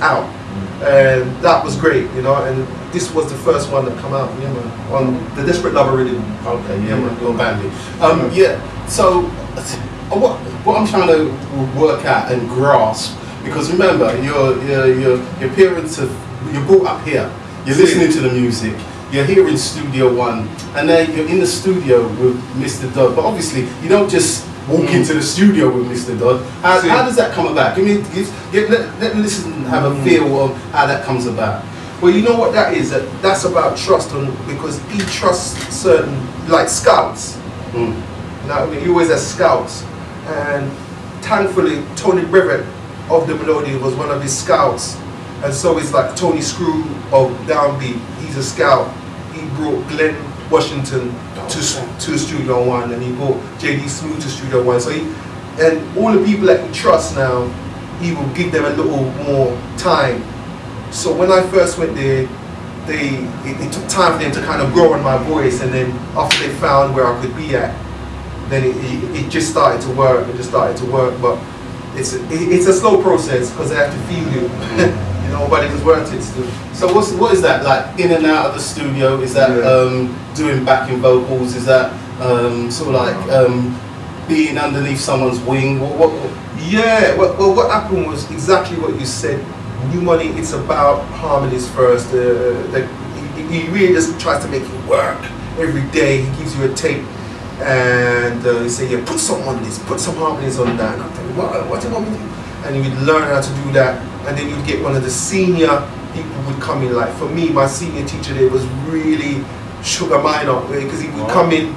out. And that was great, you know, and this was the first one that come out, yeah, man, on the Desperate Lover Rhythm. Okay, yeah, man, your bandit. Yeah, so what I'm trying to work out and grasp, because remember, your parents you're brought up here, you're listening to the music, you're here in Studio One, and then you're in the studio with Mr. Dodd, but obviously you don't just walk into the studio with Mr. Dodd. How does that come about? Give me, let the listeners have a feel of how that comes about. Well, you know what that is? That's about trust, because he trusts certain, like scouts. You know what I mean? He always has scouts. And thankfully, Tony Brevet of the Melody was one of his scouts. And so it's like Tony Screw of Downbeat, he's a scout. He brought Glenn Washington to Studio One, and he brought JD Smooth to Studio One. So and all the people that he trusts now, he will give them a little more time. So when I first went there, it took time for them to kind of grow on my voice, and then after they found where I could be at, then it just started to work. It just started to work, but it's a slow process because they have to feel you. You know, but it was worth it still. So what is that like? In and out of the studio? Is that doing backing vocals? Is that sort of like being underneath someone's wing? Yeah. Well, what happened was exactly what you said. New Money. It's about harmonies first. He really just tries to make it work every day. He gives you a tape. And he said, yeah, put some on this, put some harmonies on that. And I'm thinking, what do you want me to do? And you would learn how to do that. And then you'd get one of the senior people would come in. Like for me, my senior teacher there was really Sugar Minor, because he would come in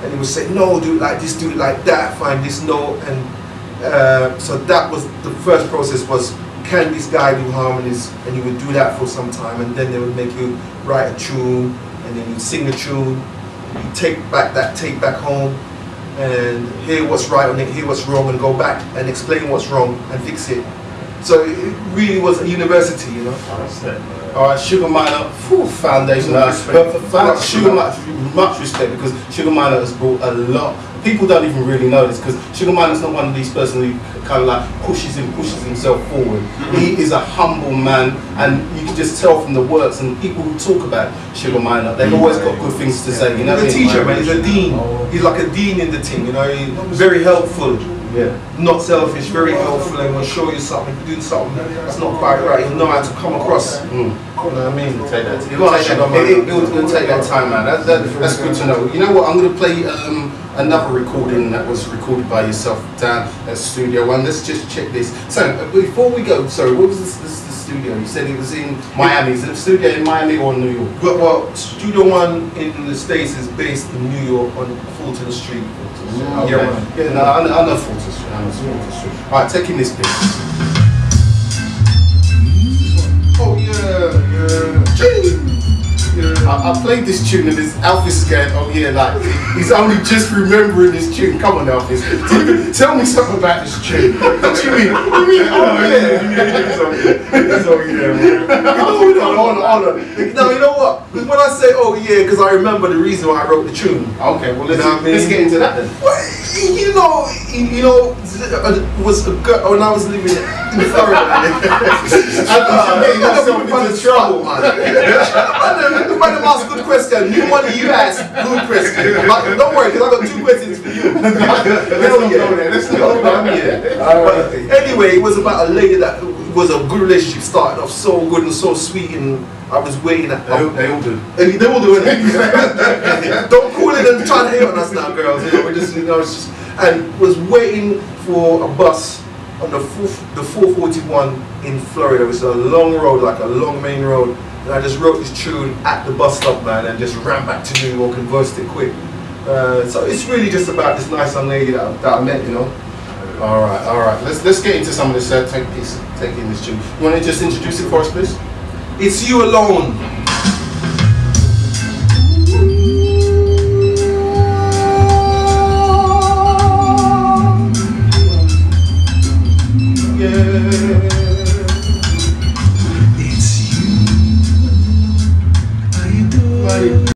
and he would say, no, do it like this, do it like that, find this note. And so that was the first process, was can this guy do harmonies? And you would do that for some time, and then they would make you write a tune, and then you sing a tune. You take back that tape back home and hear what's right on it, hear what's wrong, and go back and explain what's wrong and fix it. So it really was a university, you know. Alright, Sugar Minor, foundation. Sugar Minor, much respect, because Sugar Minor has brought a lot. People don't even really know this, because Sugar Minor's not one of these persons who kind of like pushes himself forward. He is a humble man, and you can just tell from the works and people who talk about Sugar Minor, they've always got good things to say. You know, he's a teacher, man. He's a dean. He's like a dean in the team. You know, he's very helpful. Yeah. Not selfish, very helpful, and will show you something. If you do something that's not quite right, he'll know how to come across. You know what I mean? It'll take that time, man. That's good to know. You know what? I'm going to play another recording that was recorded by yourself down at Studio One. Let's just check this. So before we go, sorry, what was the studio? You said it was in Miami. Is it a studio in Miami or New York? Well, Studio One in the States is based in New York on Fulton Street. Okay. Yeah, no, I know Fulton Street. Alright, taking this bit. Oh yeah. I played this tune and this alpheus is going, oh yeah, like he's only just remembering this tune. Come on, alpheus, tell me something about this tune. What do you mean? Oh yeah. It's oh yeah, man. Hold on. No, you know what? Because when I say oh yeah, because I remember the reason why I wrote the tune. Okay, well let's get into that then. Well, you know, it was a girl when I was living in Florida. I'm getting myself into trouble, man. The man asked good question. New Money, you asked good question. Don't worry, because I got 2 questions for you. Let's go there. Anyway, it was about a lady that was a good relationship, started off so good and so sweet, and I was waiting at. They all do. They all do it. Don't call it and try to hate on us now, girls. You know, we're just, and was waiting for a bus on the 441 in Florida. It was a long road, like a long main road. And I just wrote this tune at the bus stop, man, and just ran back to New York and versed it quick. So it's really just about this nice young lady that I met, you know. All right. Let's get into some of this. Taking this tune. You want to just introduce it for us, please? It's You Alone.